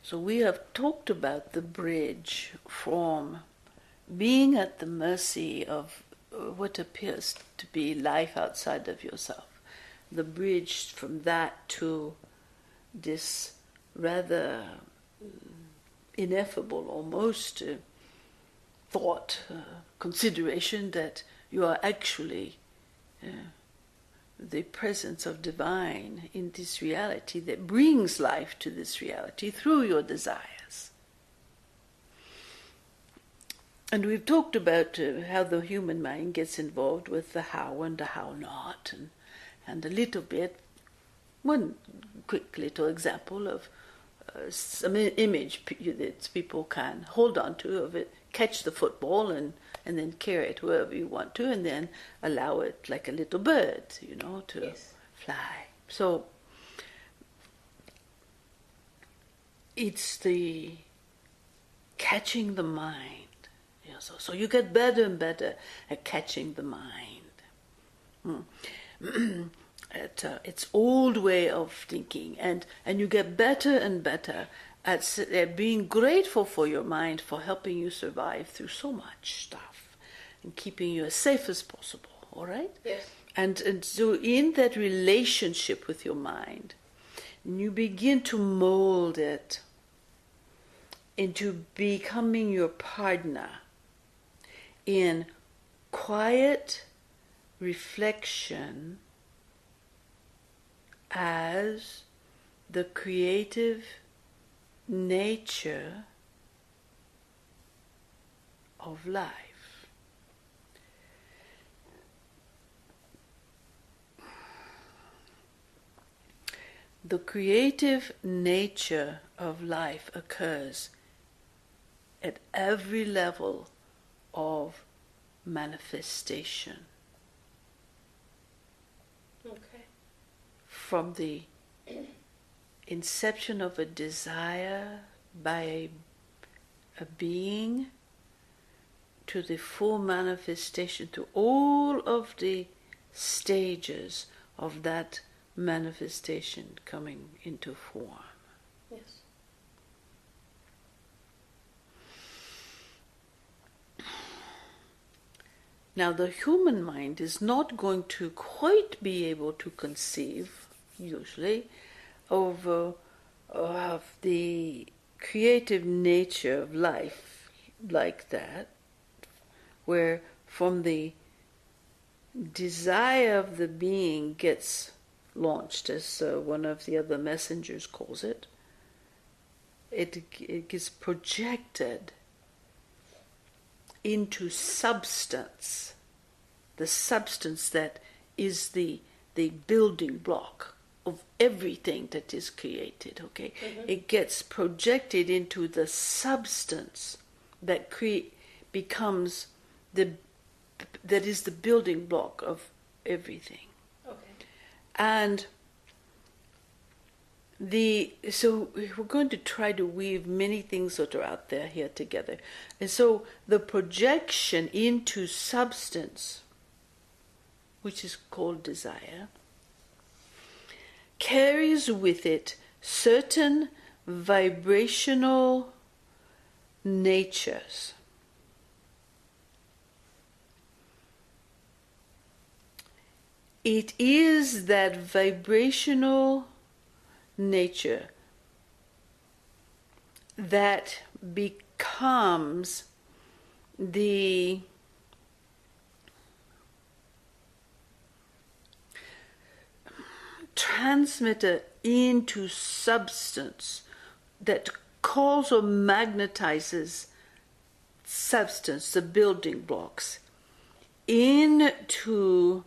So we have talked about the bridge from being at the mercy of what appears to be life outside of yourself, the bridge from that to this rather ineffable, almost thought, consideration that you are actually the presence of divine in this reality that brings life to this reality through your desires. And we've talked about how the human mind gets involved with the how and the how not, and a little bit, one quick little example of some image that people can hold on to of it, catch the football and then carry it wherever you want to, and then allow it like a little bird, to Yes. fly. So it's the catching the mind. So you get better and better at catching the mind. At its old way of thinking, and you get better and better at being grateful for your mind for helping you survive through so much stuff and keeping you as safe as possible, all right? Yes. And so in that relationship with your mind, you begin to mold it into becoming your partner in quiet reflection as the creative nature of life. The creative nature of life occurs at every level of manifestation. Okay. From the inception of a desire by a being to the full manifestation, to all of the stages of that manifestation coming into form. Yes. Now, the human mind is not going to quite be able to conceive, usually, of the creative nature of life like that, where from the desire of the being gets launched, as one of the other messengers calls it, it gets projected into substance, the substance that is the building block of everything that is created, okay? Mm-hmm. It gets projected into the substance that becomes that is the building block of everything. Okay. And so we're going to try to weave many things that are out there here together. And so the projection into substance, which is called desire, carries with it certain vibrational natures. It is that vibrational nature that becomes the transmitter into substance that calls or magnetizes substance, the building blocks, into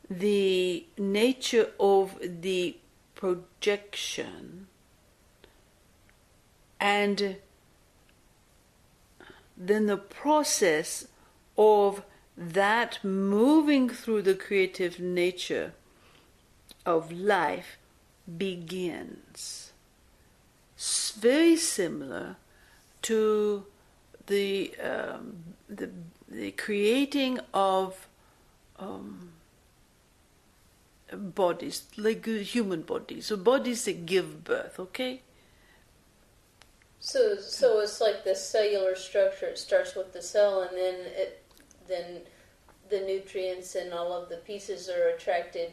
the nature of the projection, and then the process of that moving through the creative nature of life begins. It's very similar to the creating of bodies, like human bodies, so bodies that give birth, okay? So it's like the cellular structure. It starts with the cell, and then the nutrients and all of the pieces are attracted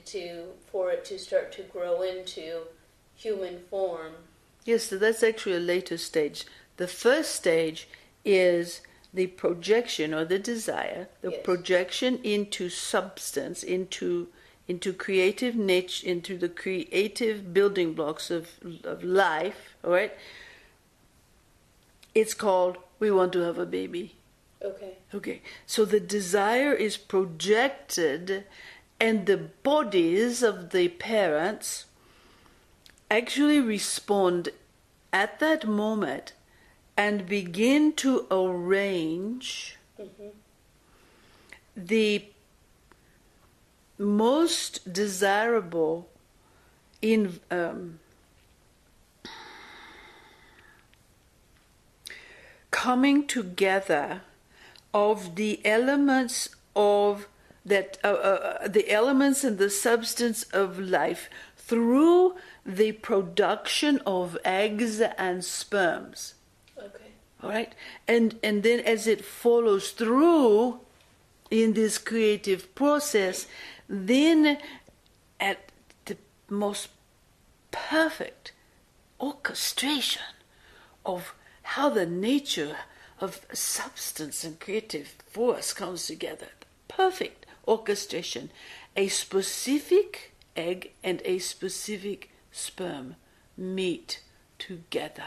for it to start to grow into human form. Yes, so that's actually a later stage. The first stage is the projection or the desire, the Yes. projection into substance, into creative nature, into the creative building blocks of life, all right? It's called, we want to have a baby. Okay. Okay, so the desire is projected, and the bodies of the parents actually respond at that moment and begin to arrange the most desirable in coming together of the elements of that the elements and the substance of life through the production of eggs and sperms. Okay. All right, and then as it follows through in this creative process, then at the most perfect orchestration of how the nature of substance and creative force comes together, perfect orchestration, a specific egg and a specific sperm meet together.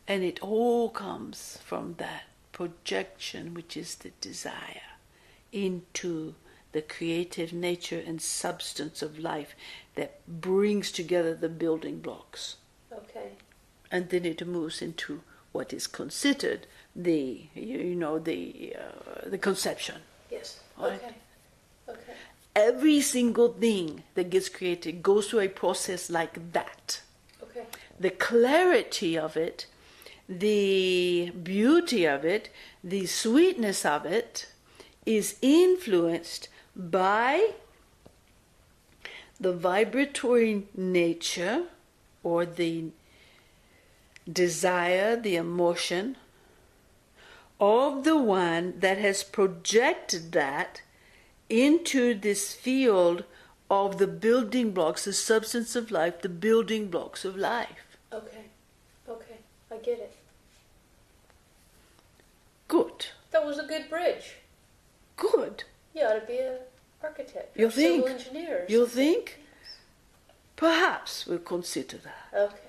And it all comes from that projection, which is the desire, into the creative nature and substance of life that brings together the building blocks. Okay. And then it moves into what is considered the conception. Yes. Right. Okay. Okay. Every single thing that gets created goes through a process like that. Okay. The clarity of it, the beauty of it, the sweetness of it is influenced by the vibratory nature or the desire, the emotion of the one that has projected that into this field of the building blocks, the substance of life, the building blocks of life. Okay. Okay. I get it. Good. That was a good bridge. Good. You ought to be an architect. You or think? Civil engineer. Or You something. think? Perhaps we'll consider that. Okay.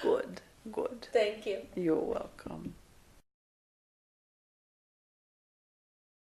Good, good. Thank you. You're welcome.